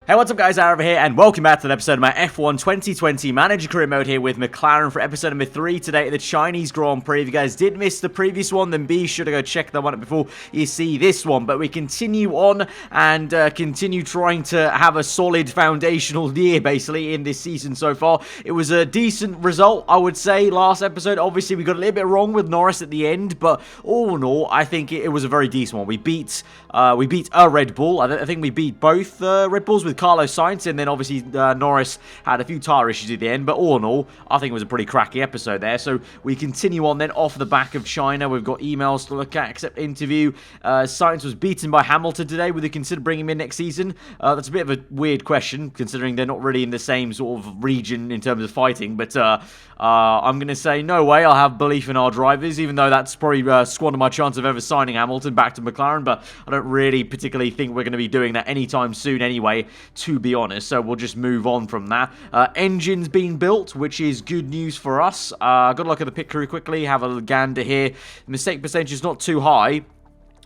Hey, what's up guys, aarava here, and welcome back to an episode of my F1 2020 Manager Career Mode here with McLaren for episode number 3 today at the Chinese Grand Prix. If you guys did miss the previous one, then be sure to go check that one out before you see this one. But we continue on and continue trying to have a solid foundational year, basically, in this season so far. It was a decent result, I would say, last episode. Obviously, we got a little bit wrong with Norris at the end, but all in all, I think it was a very decent one. We beat a Red Bull. I think we beat both Red Bulls with Carlos Sainz, and then obviously Norris had a few tyre issues at the end, but all in all, I think it was a pretty cracky episode there. So we continue on then off the back of China. We've got emails to look at, except interview. Sainz was beaten by Hamilton today. Would they consider bringing him in next season? That's a bit of a weird question, considering they're not really in the same sort of region in terms of fighting, but I'm going to say no way. I'll have belief in our drivers, even though that's probably squandered my chance of ever signing Hamilton back to McLaren, but I don't really particularly think we're going to be doing that anytime soon anyway, to be honest, so we'll just move on from that. Engine's being built, which is good news for us. Got to look at the pit crew quickly, have a gander here. The mistake percentage is not too high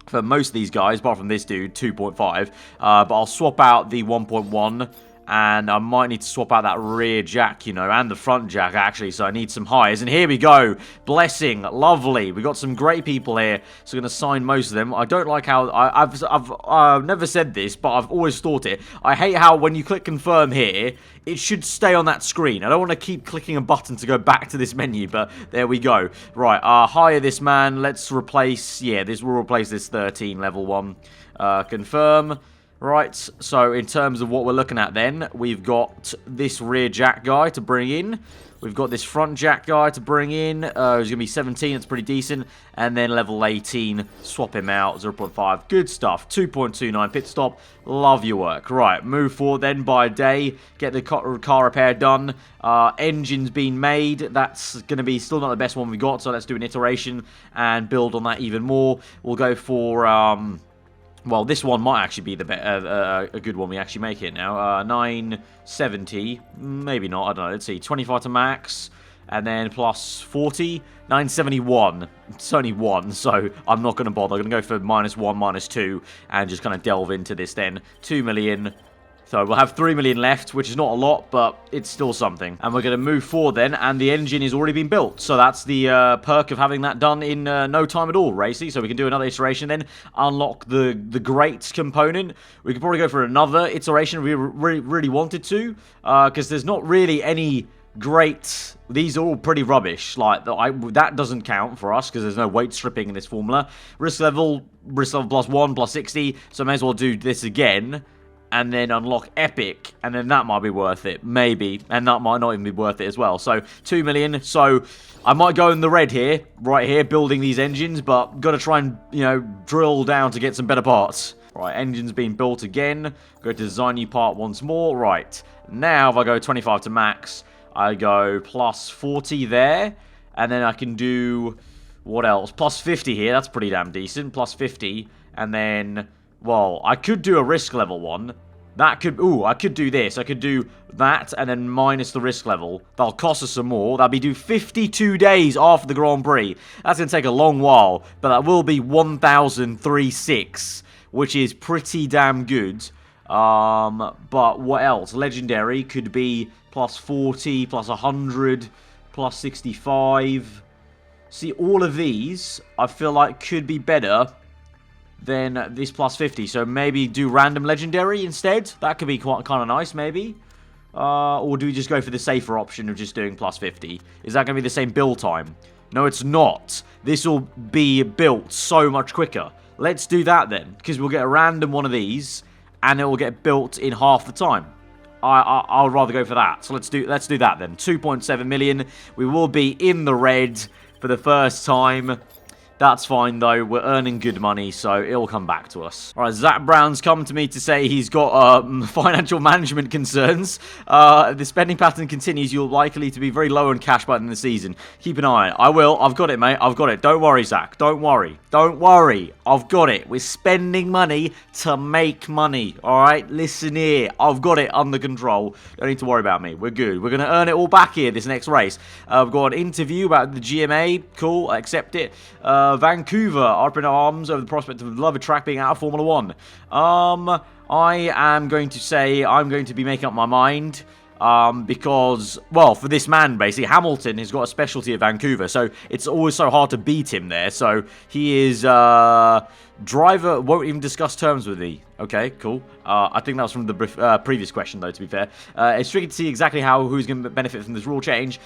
for most of these guys, apart from this dude, 2.5, but I'll swap out the 1.1, and I might need to swap out that rear jack, you know, and the front jack, actually, so I need some highs. And here we go. Blessing. Lovely. We got some great people here, so I'm going to sign most of them. I don't like how... I've never said this, but I've always thought it. I hate how when you click confirm here, it should stay on that screen. I don't want to keep clicking a button to go back to this menu, but there we go. Right, hire this man. Let's replace... Yeah, we'll replace this 13 level 1. Confirm. Right, so in terms of what we're looking at then, we've got this rear jack guy to bring in. We've got this front jack guy to bring in. He's going to be 17, that's pretty decent. And then level 18, swap him out, 0.5. Good stuff, 2.29 pit stop. Love your work. Right, move forward then by day. Get the car repair done. Engine's been made. That's going to be still not the best one we got, so let's do an iteration and build on that even more. We'll go for... well, this one might actually be a good one we actually make it now. 970, maybe not, I don't know. Let's see, 25 to max, and then plus 40, 971. It's only 1, so I'm not going to bother. I'm going to go for -1, -2, and just kind of delve into this then. 2 million. So we'll have 3 million left, which is not a lot, but it's still something. And we're going to move forward then, and the engine is already been built. So that's the perk of having that done in no time at all, Racy. So we can do another iteration then, unlock the great component. We could probably go for another iteration if we really wanted to, because there's not really any great... These are all pretty rubbish. Like, that doesn't count for us, because there's no weight stripping in this formula. Risk level +1, +60, so I may as well do this again. And then unlock Epic, and then that might be worth it, maybe, and that might not even be worth it as well. So, 2 million, so I might go in the red here, right here, building these engines, but gotta try and, you know, drill down to get some better parts. Right, engine's being built again, go to design new part once more. Right, now if I go 25 to max, I go plus 40 there, and then I can do, what else, plus 50 here, that's pretty damn decent, plus 50, and then... Well, I could do a risk level one. That could... Ooh, I could do this. I could do that and then minus the risk level. That'll cost us some more. That'll be due 52 days after the Grand Prix. That's going to take a long while. But that will be 1,036, which is pretty damn good. But what else? Legendary could be plus 40, plus 100, plus 65. See, all of these, I feel like could be better than this plus 50. So maybe do random legendary instead. That could be quite kind of nice, maybe. Or do we just go for the safer option of just doing plus 50? Is that going to be the same build time? No, it's not. This will be built so much quicker. Let's do that then, because we'll get a random one of these, and it will get built in half the time. I'll rather go for that. So let's do that then. 2.7 million. We will be in the red for the first time. That's fine, though. We're earning good money, so it'll come back to us. All right, Zach Brown's come to me to say he's got financial management concerns. The spending pattern continues. You're likely to be very low on cash by the end of the season. Keep an eye on it. I will. I've got it, mate. I've got it. Don't worry, Zach. Don't worry. Don't worry. I've got it. We're spending money to make money. All right? Listen here. I've got it under control. Don't need to worry about me. We're good. We're going to earn it all back here this next race. I've got an interview about the GMA. Cool. I accept it. Vancouver are up in arms over the prospect of the beloved track being out of Formula 1. I am going to say I'm going to be making up my mind. Because, well, for this man, basically, Hamilton has got a specialty at Vancouver, so it's always so hard to beat him there. So he is, driver won't even discuss terms with me. Okay, cool. I think that was from the previous question, though, to be fair. It's tricky to see exactly who's going to benefit from this rule change.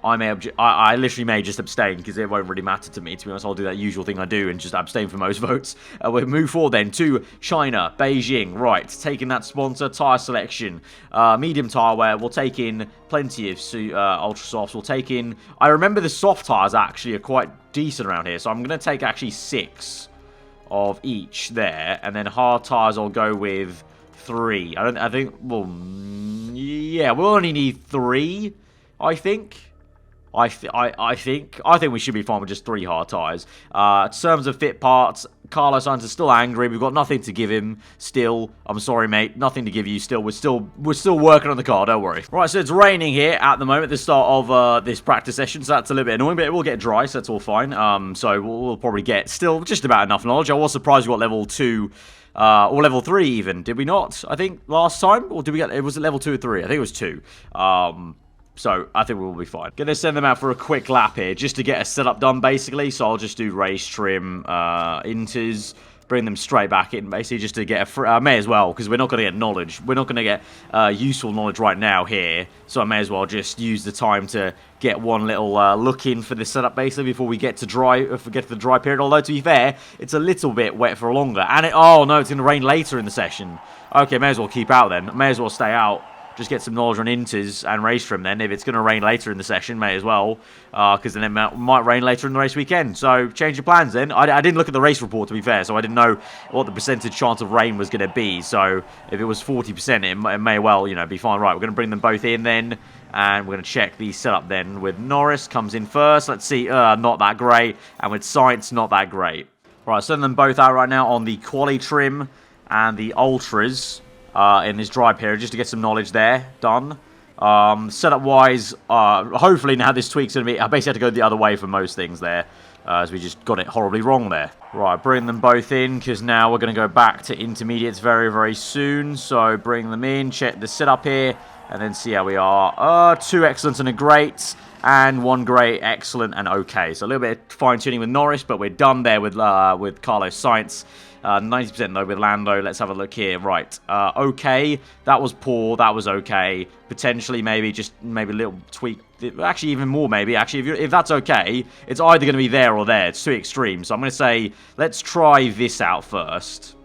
I literally may just abstain because it won't really matter to me. To be honest, I'll do that usual thing I do and just abstain for most votes. We'll move forward then to China, Beijing. Right, taking that sponsor, tyre selection. Medium tyre wear. We'll take in plenty of ultra softs. We'll take in... I remember the soft tyres actually are quite decent around here. So I'm going to take actually 6 of each there. And then hard tyres I'll go with 3. I think... Well, yeah, we'll only need 3, I think. I think we should be fine with just 3 hard tyres. In terms of fit parts, Carlos Sainz is still angry. We've got nothing to give him still. I'm sorry, mate. Nothing to give you still. We're still working on the car. Don't worry. Right, so it's raining here at the moment at the start of this practice session, so that's a little bit annoying, but it will get dry, so that's all fine. So we'll probably get still just about enough knowledge. I was surprised we got level 2... or level 3 even. Did we not? I think last time? Or did we get... Was it level 2 or 3? I think it was 2. So, I think we'll be fine. Gonna send them out for a quick lap here, just to get a setup done, basically. So, I'll just do race trim, inters, bring them straight back in, basically, just to get a... may as well, because we're not going to get knowledge. We're not going to get useful knowledge right now here. So, I may as well just use the time to get one little look in for the setup, basically, before we get to the dry period. Although, to be fair, it's a little bit wet for longer. And oh, no, it's going to rain later in the session. Okay, may as well keep out then. May as well stay out. Just get some knowledge on inters and race trim then. If it's going to rain later in the session, may as well. Because then it might rain later in the race weekend. So, change your plans then. I didn't look at the race report, to be fair. So, I didn't know what the percentage chance of rain was going to be. So, if it was 40%, it may well, be fine. Right, we're going to bring them both in then. And we're going to check the setup then with Norris. Comes in first. Let's see. Not that great. And with Sainz, not that great. Right, send them both out right now on the Quali trim and the Ultras. In this dry period, just to get some knowledge there. Done. Setup wise, hopefully now this tweak's going to be... I basically had to go the other way for most things there, as we just got it horribly wrong there. Right, bring them both in, because now we're going to go back to intermediates very, very soon. So bring them in, check the setup here, and then see how we are. 2 excellent and a great, and 1 great, excellent, and okay. So a little bit of fine-tuning with Norris, but we're done there with Carlos Sainz. 90% though with Lando. Let's have a look here. Right. Okay. That was poor. That was okay. Potentially maybe a little tweak. Actually even more maybe. Actually if that's okay, it's either going to be there or there. It's too extreme. So I'm going to say let's try this out first.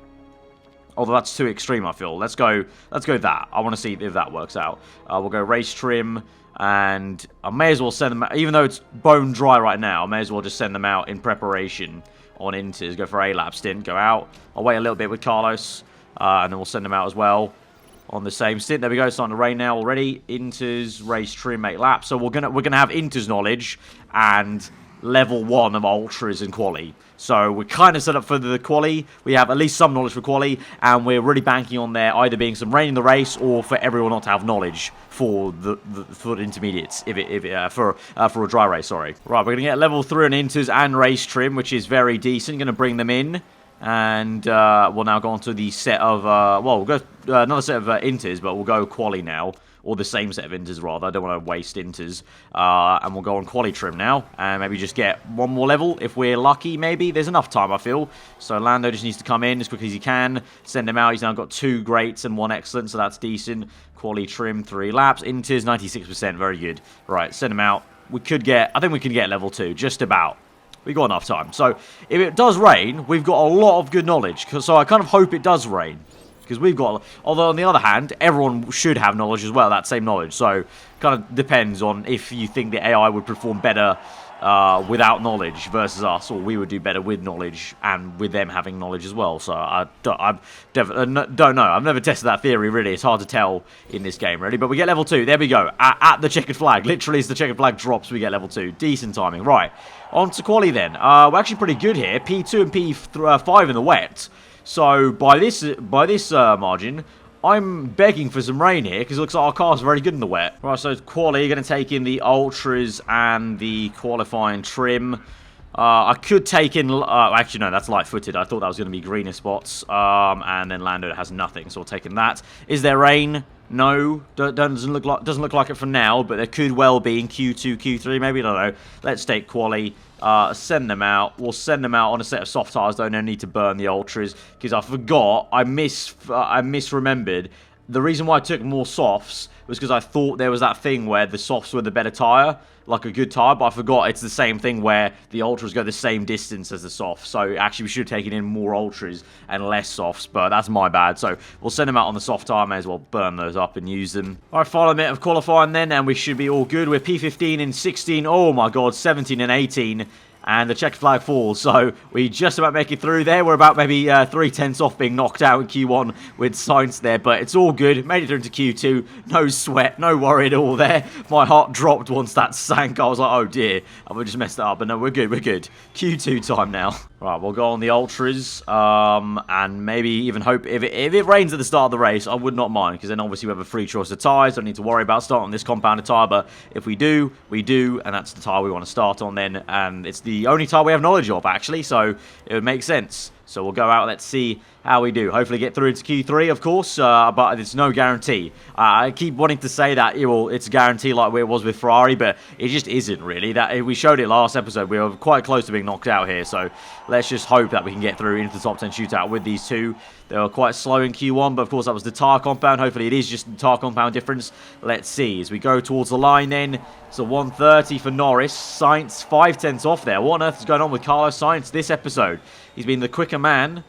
Although that's too extreme I feel. Let's go that. I want to see if that works out. We'll go race trim. And I may as well send them out. Even though it's bone dry right now, I may as well just send them out in preparation. On inters, go for a lap stint, go out. I'll wait a little bit with Carlos, and then we'll send them out as well on the same stint. There we go, it's starting to rain now already. Inters, race trim, 8 laps. So we're gonna have inters knowledge and level 1 of ultras and quali. So we're kind of set up for the quali. We have at least some knowledge for quali, and we're really banking on there either being some rain in the race or for everyone not to have knowledge for the intermediates for a dry race. Sorry. Right, we're gonna get level 3 on inters and race trim, which is very decent. Gonna bring them in, and we'll now go on to the set of we'll go another set of inters, but we'll go quali now. Or the same set of inters, rather. I don't want to waste inters. And we'll go on quali trim now. And maybe just get 1 more level. If we're lucky, maybe. There's enough time, I feel. So Lando just needs to come in as quick as he can. Send him out. He's now got 2 greats and 1 excellent. So that's decent. Quali trim, 3 laps. Inters, 96%. Very good. Right, send him out. I think we can get level 2. Just about. We've got enough time. So if it does rain, we've got a lot of good knowledge. So I kind of hope it does rain. Because we've got... Although, on the other hand, everyone should have knowledge as well, that same knowledge. So, kind of depends on if you think the AI would perform better without knowledge versus us, or we would do better with knowledge and with them having knowledge as well. So, I don't know. I've never tested that theory, really. It's hard to tell in this game, really. But we get level 2. There we go. At the checkered flag. Literally, as the checkered flag drops, we get level 2. Decent timing. Right. On to quali then. We're actually pretty good here. P2 and P5 in the wet. So, by this margin, I'm begging for some rain here, because it looks like our car's very good in the wet. Right, so Quali, going to take in the Ultras and the qualifying trim. I could take in... actually, no, that's light-footed. I thought that was going to be greener spots. And then Lando has nothing, so we'll take in that. Is there rain? No. Doesn't look like it for now, but there could well be in Q2, Q3, maybe. I don't know. Let's take Quali. Send them out. We'll send them out on a set of soft tyres. Don't need to burn the ultras, because I forgot. I misremembered. The reason why I took more softs was because I thought there was that thing where the softs were the better tyre, like a good tyre, but I forgot it's the same thing where the ultras go the same distance as the softs. So actually we should have taken in more ultras and less softs, but that's my bad. So we'll send them out on the soft tyre, may as well burn those up and use them. Alright, final minute of qualifying then, and we should be all good. We're P15 and 16, oh my god, 17 and 18. And the checkered flag falls, so we just about make it through there. We're about maybe 3/10 off being knocked out in Q1 with Sainz there, but it's all good. Made it through into Q2, no sweat, no worry at all there. My heart dropped once that sank. I was like, oh dear, I just messed it up, but no, we're good, we're good. Q2 time now. Right, we'll go on the ultras, and maybe even hope, if it rains at the start of the race, I would not mind, because then obviously we have a free choice of tyres. Don't need to worry about starting on this compounded tyre, but if we do, we do, and that's the tyre we want to start on then, and it's the only tyre we have knowledge of, actually, so it would make sense. So we'll go out, let's see how we do. Hopefully get through to Q3, of course, but it's no guarantee. I keep wanting to say that it's a guarantee like it was with Ferrari, but it just isn't really. That we showed it last episode. We were quite close to being knocked out here, so let's just hope that we can get through into the top 10 shootout with these two. They were quite slow in Q1, but of course that was the tyre compound. Hopefully it is just the tyre compound difference. Let's see. As we go towards the line then, it's a 130 for Norris. Sainz 5/10 off there. What on earth is going on with Carlos Sainz this episode? He's been the quicker man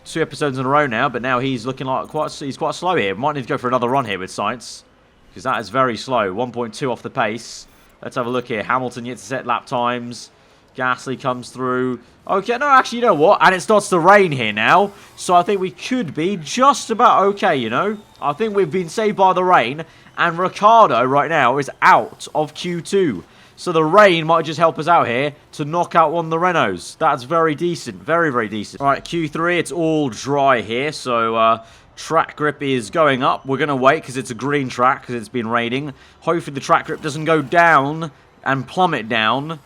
2 episodes in a row now, but now he's looking like he's quite slow here. Might need to go for another run here with Sainz, because that is very slow. 1.2 off the pace. Let's have a look here. Hamilton yet to set lap times. Gasly comes through. Okay, no, actually, you know what? And it starts to rain here now, so I think we could be just about okay, you know? I think we've been saved by the rain, and Ricciardo right now is out of Q2. So the rain might just help us out here to knock out one of the Renaults. That's very decent. Very, very decent. All right, Q3, it's all dry here. So track grip is going up. We're going to wait because it's a green track because it's been raining. Hopefully the track grip doesn't go down and plummet down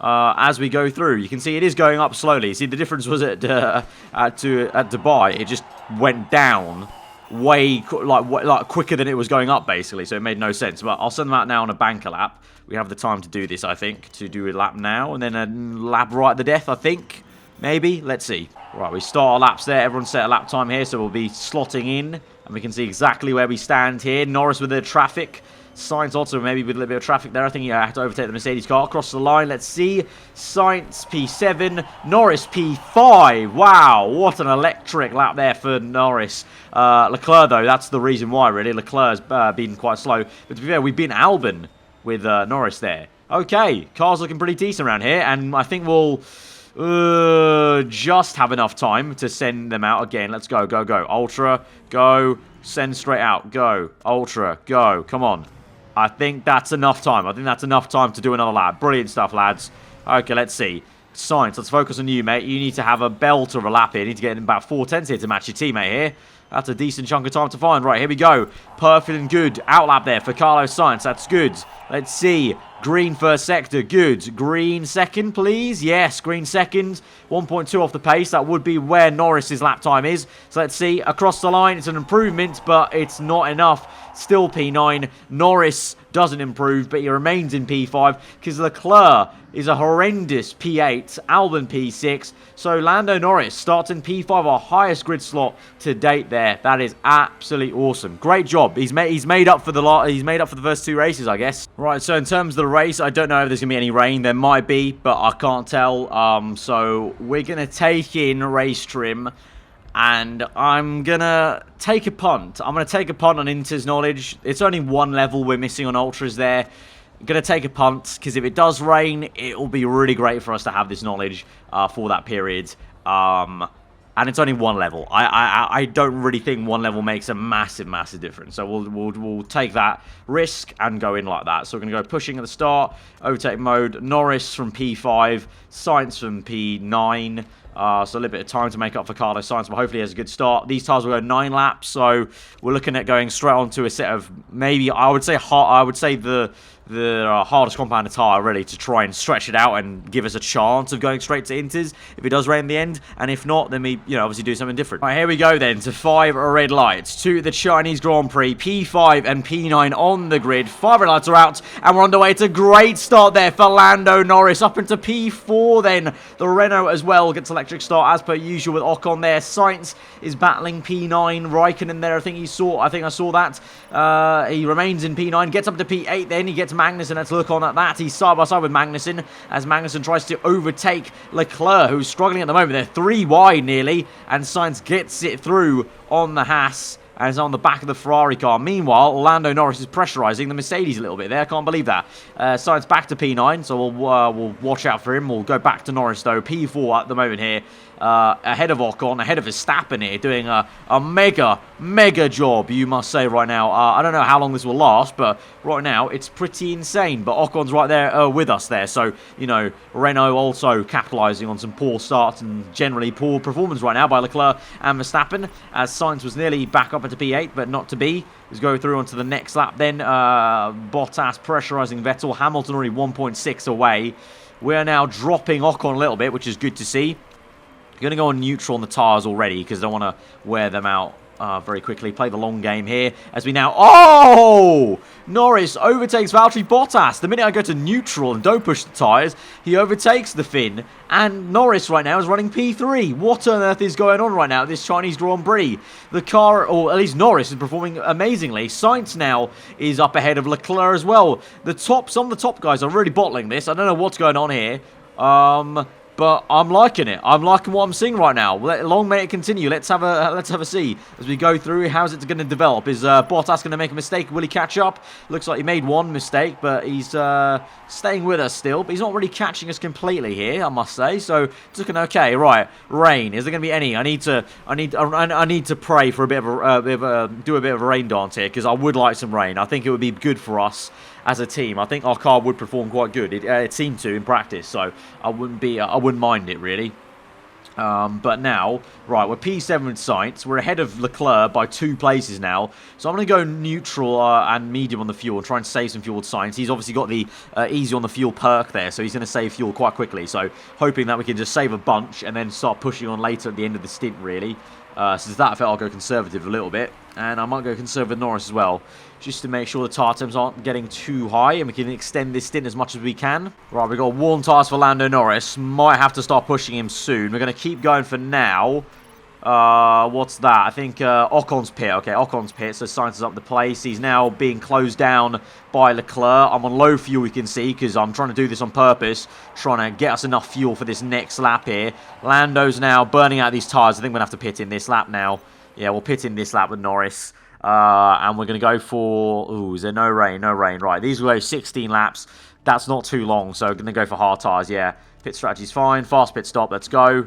as we go through. You can see it is going up slowly. See, the difference was at Dubai. It just went down way like quicker than it was going up, basically. So it made no sense. But I'll send them out now on a banker lap. We have the time to do this, I think, to do a lap now, and then a lap right at the death, I think, maybe. Let's see. Right, we start our laps there. Everyone set a lap time here, so we'll be slotting in, and we can see exactly where we stand here. Norris with the traffic. Sainz also maybe with a little bit of traffic there. I think you have to overtake the Mercedes car. Across the line, let's see. Sainz P7, Norris P5. Wow, what an electric lap there for Norris. Leclerc, though, that's the reason why, really. Leclerc's been quite slow. But to be fair, we've been Albon with Norris there. Okay, car's looking pretty decent around here, and I think we'll just have enough time to send them out again. Let's go, go, go. Ultra, go. Send straight out. Go. Ultra, go. Come on. I think that's enough time. I think that's enough time to do another lap. Brilliant stuff, lads. Okay, let's see. Sainz, let's focus on you, mate. You need to have a belt of a lap here. You need to get in about 4/10 here to match your teammate here. That's a decent chunk of time to find. Right, here we go. Perfect and good. Outlap there for Carlos Sainz. That's good. Let's see. Green first sector. Good. Green second, please. Yes, green second. 1.2 off the pace. That would be where Norris's lap time is. So let's see. Across the line, it's an improvement, but it's not enough. Still P9. Norris doesn't improve, but he remains in P5 because Leclerc is a horrendous P8. Albon P6. So Lando Norris starts in P5, our highest grid slot to date there. That is absolutely awesome. Great job. He's made up for the first 2 races, I guess. Right, so in terms of the race, I don't know if there's going to be any rain. There might be, but I can't tell. So we're going to take in race trim. And I'm going to take a punt. I'm going to take a punt on Inter's knowledge. It's only 1 level we're missing on Ultras there. I'm going to take a punt, because if it does rain, it will be really great for us to have this knowledge for that period. And it's only 1 level. I don't really think 1 level makes a massive, massive difference. So we'll take that risk and go in like that. So we're going to go pushing at the start. Overtake mode. Norris from P5. Sainz from P9. So a little bit of time to make up for Carlos Sainz, but hopefully he has a good start. These tyres will go 9 laps, so we're looking at going straight onto a set of maybe I would say the the hardest compounded tyre, really, to try and stretch it out and give us a chance of going straight to Inters if it does rain in the end. And if not, then we, obviously do something different. All right, here we go then to 5 red lights to the Chinese Grand Prix. P5 and P9 on the grid. 5 red lights are out, and we're underway. It's a great start there for Lando Norris. Up into P4 then. The Renault as well gets electric start as per usual with Ocon there. Sainz is battling P9. Raikkonen there, I think I saw that. He remains in P9, gets up to P8 then. He gets Magnussen. Let's look on at that. He's side by side with Magnussen as Magnussen tries to overtake Leclerc, who's struggling at the moment. They're 3 wide nearly, and Sainz gets it through on the Haas and is on the back of the Ferrari car. Meanwhile, Lando Norris is pressurising the Mercedes a little bit there. I can't believe that. Sainz back to P9, so we'll watch out for him. We'll go back to Norris, though. P4 at the moment here. Ahead of Ocon, ahead of Verstappen here, doing a mega job, you must say, right now. I don't know how long this will last, but right now, it's pretty insane. But Ocon's right there with us there, so, Renault also capitalising on some poor starts and generally poor performance right now by Leclerc and Verstappen, as Sainz was nearly back up into P8, but not to be. Let's go through onto the next lap then. Bottas pressurising Vettel. Hamilton already 1.6 away. We're now dropping Ocon a little bit, which is good to see. Going to go on neutral on the tyres already because I don't want to wear them out very quickly. Play the long game here as we now... Oh! Norris overtakes Valtteri Bottas. The minute I go to neutral and don't push the tyres, he overtakes the Finn. And Norris right now is running P3. What on earth is going on right now at this Chinese Grand Prix? The car, or at least Norris, is performing amazingly. Sainz now is up ahead of Leclerc as well. Some of the top guys are really bottling this. I don't know what's going on here. But I'm liking it. I'm liking what I'm seeing right now. Long may it continue. Let's have a see as we go through. How's it going to develop? Is Bottas going to make a mistake? Will he catch up? Looks like he made one mistake, but he's staying with us still. But he's not really catching us completely here, I must say. So it's looking okay. Right, rain. Is there going to be any? I need to pray for a bit of do a bit of a rain dance here because I would like some rain. I think it would be good for us as a team. I think our car would perform quite good. It seemed to in practice, so I wouldn't mind it really. But now, right, we're P7 with Sainz. We're ahead of Leclerc by 2 places now. So I'm going to go neutral and medium on the fuel and try and save some fuel with Sainz. He's obviously got the easy on the fuel perk there, so he's going to save fuel quite quickly. So hoping that we can just save a bunch and then start pushing on later at the end of the stint, really. Since that effect, I'll go conservative a little bit. And I might go conservative with Norris as well, just to make sure the tyre temps aren't getting too high and we can extend this stint as much as we can. Right, we've got warm tyres for Lando Norris. Might have to start pushing him soon. We're going to keep going for now. What's that? I think Ocon's pit. Okay, Ocon's pit, so Sainz is up the place. He's now being closed down by Leclerc. I'm on low fuel, you can see, because I'm trying to do this on purpose, trying to get us enough fuel for this next lap here. Lando's now burning out these tyres. I think we're going to have to pit in this lap now. Yeah, we'll pit in this lap with Norris. And we're going to go for... Ooh, is there no rain? No rain. Right, these will go 16 laps. That's not too long, so we're going to go for hard tyres, yeah. Pit strategy's fine. Fast pit stop, let's go.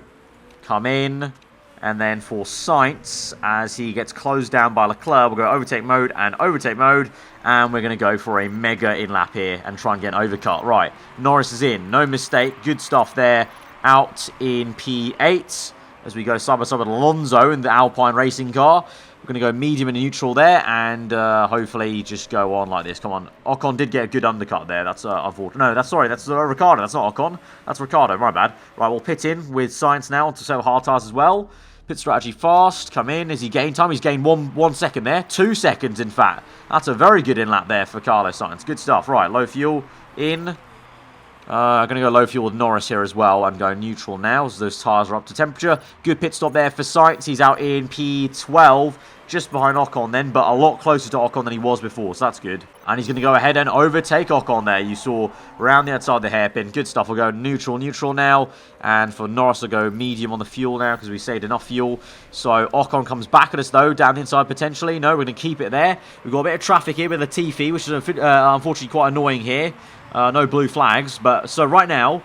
Come in. And then for Sainz, as he gets closed down by Leclerc, we'll go overtake mode and overtake mode. And we're going to go for a mega in-lap here and try and get an overcut. Right, Norris is in. No mistake. Good stuff there. Out in P8 as we go side by side with Alonso in the Alpine racing car. We're going to go medium and neutral there and hopefully just go on like this. Come on. Ocon did get a good undercut there. That's unfortunate. No, that's Ricciardo. That's not Ocon. That's Ricciardo. My bad. Right, we'll pit in with Sainz now to sell hard tyres as well. Pit strategy fast. Come in. Has he gained time? He's gained one second there. 2 seconds, in fact. That's a very good in-lap there for Carlos Sainz. Good stuff. Right, low fuel in. I'm going to go low fuel with Norris here as well and go neutral now as those tyres are up to temperature. Good pit stop there for Sainz. He's out in P12, just behind Ocon then, but a lot closer to Ocon than he was before, so that's good. And he's going to go ahead and overtake Ocon there. You saw around the outside the hairpin. Good stuff. We'll go neutral now. And for Norris, we'll go medium on the fuel now because we saved enough fuel. So Ocon comes back at us though, down the inside potentially. No, we're going to keep it there. We've got a bit of traffic here with the Tiffy, which is unfortunately quite annoying here. No blue flags, but so right now,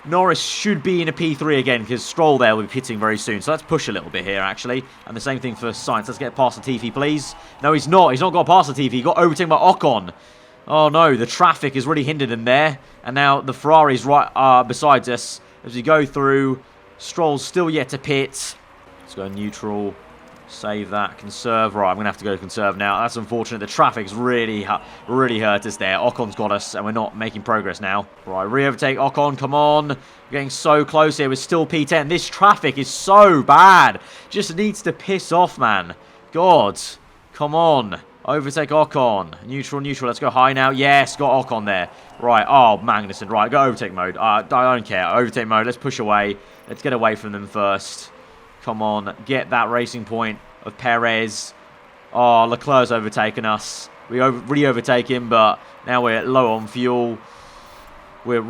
Norris should be in a P3 again because Stroll there will be pitting very soon. So let's push a little bit here, actually. And the same thing for Sainz. Let's get past the Tiffy, please. No, he's not. He's not got past the Tiffy. He got overtaken by Ocon. Oh, no. The traffic has really hindered him there. And now the Ferrari's right beside us as we go through. Stroll's still yet to pit. Let's go neutral. Save that. Conserve. Right, I'm going to have to go conserve now. That's unfortunate. The traffic's really hurt us there. Ocon's got us, and we're not making progress now. Right, re-overtake Ocon. Come on. We're getting so close here. We're still P10. This traffic is so bad. Just needs to piss off, man. God. Come on. Overtake Ocon. Neutral, neutral. Let's go high now. Yes, got Ocon there. Right. Oh, Magnussen. Right, go overtake mode. I don't care. Overtake mode. Let's push away. Let's get away from them first. Come on, get that racing point of Perez. Oh, Leclerc's overtaken us. We re-overtake him, but now we're low on fuel. We're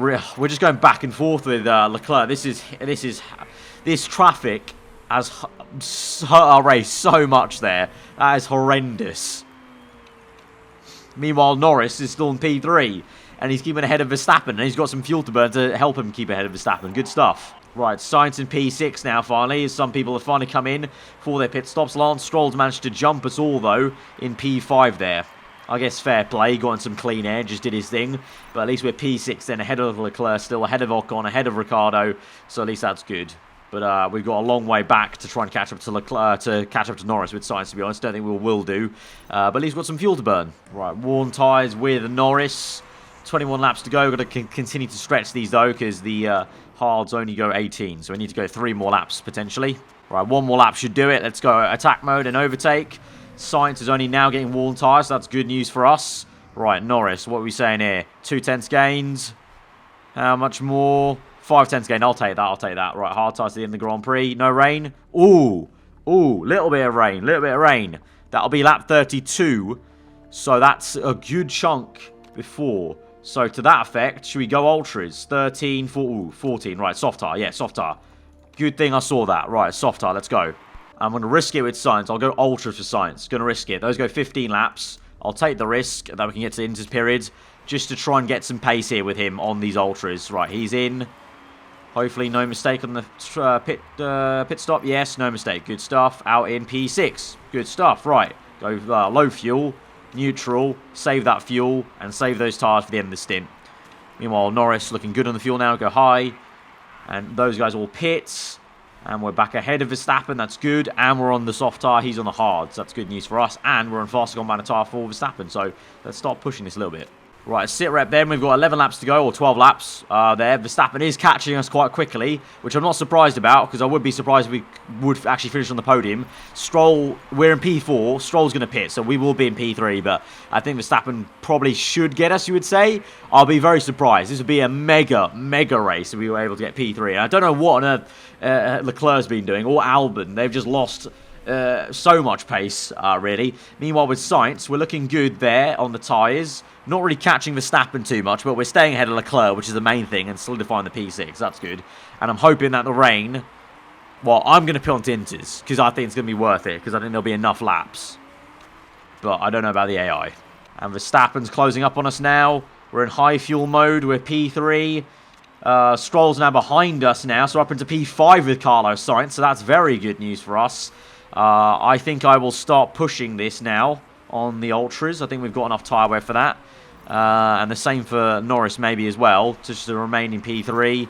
just going back and forth with Leclerc. This traffic has hurt our race so much there. That is horrendous. Meanwhile, Norris is still in P3, and he's keeping ahead of Verstappen, and he's got some fuel to burn to help him keep ahead of Verstappen. Good stuff. Right, Sainz in P6 now, finally. Some people have finally come in for their pit stops. Lance Stroll's managed to jump us all, though, in P5 there. I guess fair play, got in some clean air, just did his thing. But at least we're P6 then, ahead of Leclerc still, ahead of Ocon, ahead of Ricciardo. So at least that's good. But we've got a long way back to try and catch up to Leclerc, to catch up to Norris with Sainz, to be honest. Don't think we will do. But at least we've got some fuel to burn. Right, worn tyres with Norris. 21 laps to go. Got to continue to stretch these, though, because the hards only go 18. So we need to go 3 more laps, potentially. Right, 1 more lap should do it. Let's go attack mode and overtake. Sainz is only now getting worn tyres, so that's good news for us. Right, Norris, what are we saying here? 2 tenths gained. How much more? 5 tenths gained. I'll take that. I'll take that. Right, hard tyres to the end of the Grand Prix. No rain. Ooh. Ooh, little bit of rain. Little bit of rain. That'll be lap 32. So that's a good chunk before. So, to that effect, should we go ultras? 13, 14. Right, soft tire. Yeah, soft tire. Good thing I saw that. Right, soft tire. Let's go. I'm going to risk it with Sainz. I'll go ultras for Sainz. Going to risk it. Those go 15 laps. I'll take the risk that we can get to the inter period just to try and get some pace here with him on these ultras. Right, he's in. Hopefully, no mistake on the pit stop. Yes, no mistake. Good stuff. Out in P6. Good stuff. Right, go low fuel. Neutral, save that fuel, and save those tyres for the end of the stint. Meanwhile, Norris looking good on the fuel now, go high. And those guys all pit. And we're back ahead of Verstappen, that's good. And we're on the soft tyre, he's on the hards. That's good news for us. And we're on faster compound tyre for Verstappen, so let's start pushing this a little bit. Right, sit rep then. We've got 11 laps to go, or 12 laps there. Verstappen is catching us quite quickly, which I'm not surprised about, because I would be surprised if we would actually finish on the podium. Stroll, we're in P4. Stroll's going to pit, so we will be in P3, but I think Verstappen probably should get us, you would say. I'll be very surprised. This would be a mega race if we were able to get P3. And I don't know what on earth Leclerc's been doing, or Albon. They've just lost so much pace, really. Meanwhile, with Sainz, we're looking good there on the tyres. Not really catching Verstappen too much, but we're staying ahead of Leclerc, which is the main thing, and solidifying the P6. That's good. And I'm hoping that the rain... Well, I'm going to put on Tinters, because I think it's going to be worth it, because I think there'll be enough laps. But I don't know about the AI. And Verstappen's closing up on us now. We're in high fuel mode. We're P3. Stroll's now behind us now, so we're up into P5 with Carlos Sainz, so that's very good news for us. I think I will start pushing this now on the Ultras. I think we've got enough tyre wear for that. And the same for Norris maybe as well, just to remain in P3.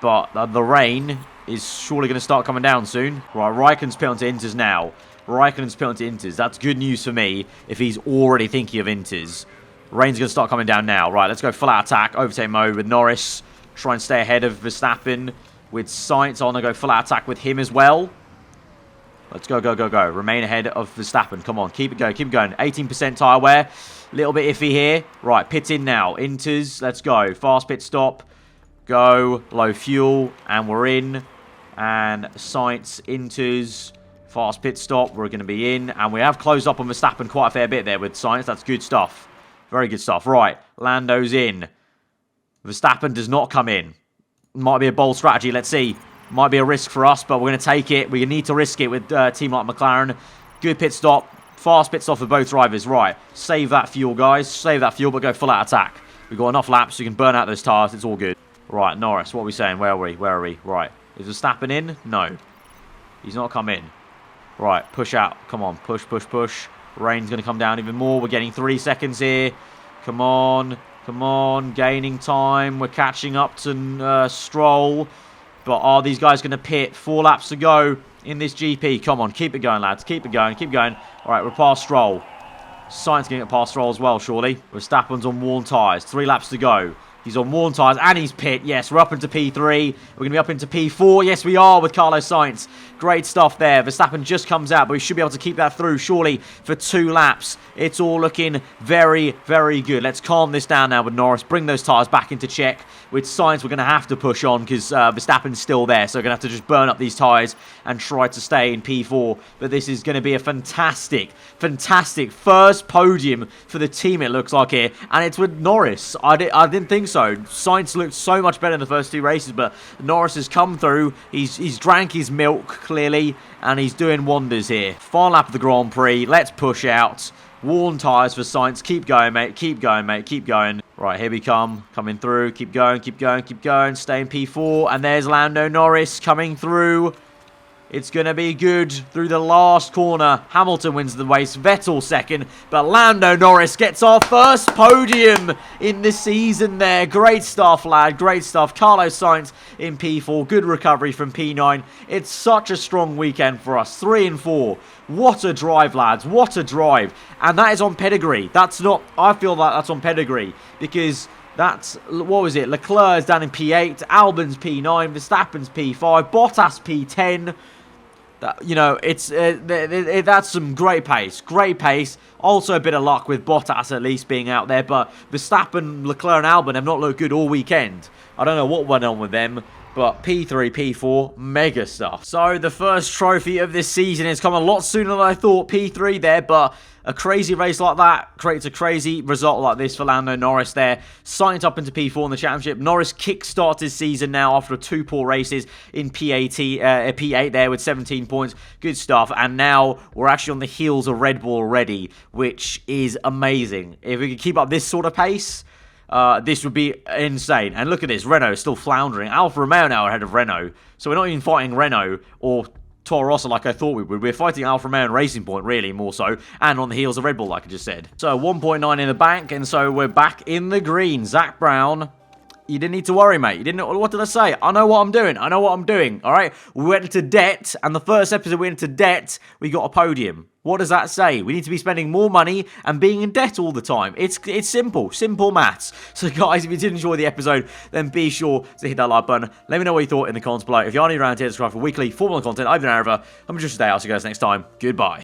But the rain is surely going to start coming down soon. Right, Raikkonen's put onto Inters now. Raikkonen's put onto Inters. That's good news for me if he's already thinking of Inters. Rain's going to start coming down now. Right, let's go full out attack, overtake mode with Norris. Try and stay ahead of Verstappen. With Sainz, I'm going to go full out attack with him as well. Let's go, go, go, go. Remain ahead of Verstappen. Come on, keep it going, keep it going. 18% tyre wear. Little bit iffy here. Right, pit in now. Inters, let's go. Fast pit stop. Go. Low fuel. And we're in. And Sainz, Inters, fast pit stop. We're going to be in. And we have closed up on Verstappen quite a fair bit there with Sainz. That's good stuff. Very good stuff. Right, Lando's in. Verstappen does not come in. Might be a bold strategy. Let's see. Might be a risk for us, but we're going to take it. We need to risk it with a team like McLaren. Good pit stop. Fast pit stop for both drivers. Right. Save that fuel, guys. Save that fuel, but go full out attack. We've got enough laps so you can burn out those tyres. It's all good. Right, Norris. What are we saying? Where are we? Where are we? Right. Is Verstappen in? No. He's not come in. Right. Push out. Come on. Push, push, push. Rain's going to come down even more. We're getting 3 seconds here. Come on. Come on. Gaining time. We're catching up to Stroll. But are these guys going to pit? 4 laps to go. in this GP. Come on, keep it going, lads. Keep it going, keep going. All right, we're past Stroll. Sainz can get past Stroll as well, surely. Verstappen's on worn tyres. 3 laps to go. He's on worn tyres and he's pit. Yes, we're up into P3. We're going to be up into P4. Yes, we are with Carlos Sainz. Great stuff there. Verstappen just comes out, but we should be able to keep that through, surely, for 2 laps. It's all looking very, very good. Let's calm this down now with Norris. Bring those tyres back into check. With Sainz, we're going to have to push on because Verstappen's still there. So we're going to have to just burn up these tyres and try to stay in P4. But this is going to be a fantastic, fantastic first podium for the team, it looks like here. And it's with Norris. I didn't think so. Sainz looked so much better in the first 2 races, but Norris has come through. He's drank his milk, clearly, and he's doing wonders here. Final lap of the Grand Prix. Let's push out. Worn tyres for Sainz. Keep going, mate. Keep going, mate. Keep going. Right, here we come. Coming through. Keep going, keep going, keep going. Stay in P4. And there's Lando Norris coming through. It's going to be good through the last corner. Hamilton wins the race. Vettel second. But Lando Norris gets our first podium in the season there. Great stuff, lad. Great stuff. Carlos Sainz in P4. Good recovery from P9. It's such a strong weekend for us. 3 and 4. What a drive, lads. What a drive. And that is on pedigree. That's not... I feel like that's on pedigree. Because... that's, what was it? Leclerc's down in P8, Albon's P9, Verstappen's P5, Bottas P10. You know, that's some great pace. Great pace. Also a bit of luck with Bottas at least being out there. But Verstappen, Leclerc and Albon have not looked good all weekend. I don't know what went on with them. But P3, P4, mega stuff. So the first trophy of this season has come a lot sooner than I thought. P3 there, but a crazy race like that creates a crazy result like this for Lando Norris there. Sainz up into P4 in the championship. Norris kickstarts his season now after 2 poor races in P8 there with 17 points. Good stuff. And now we're actually on the heels of Red Bull already, which is amazing. If we could keep up this sort of pace... this would be insane. And look at this, Renault is still floundering. Alfa Romeo now ahead of Renault. So we're not even fighting Renault or Toro Rosso like I thought we would. We're fighting Alfa Romeo and Racing Point, really, more so. And on the heels of Red Bull, like I just said. So 1.9 in the bank, and so we're back in the green. Zach Brown... you didn't need to worry, mate. You didn't. What did I say? I know what I'm doing. I know what I'm doing. All right. We went into debt, and the first episode we went into debt, we got a podium. What does that say? We need to be spending more money and being in debt all the time. It's simple maths. So, guys, if you did enjoy the episode, then be sure to hit that like button. Let me know what you thought in the comments below. If you are new around here, subscribe for weekly Formula content. I've been aarava. I'm just today. I'll see you guys next time. Goodbye.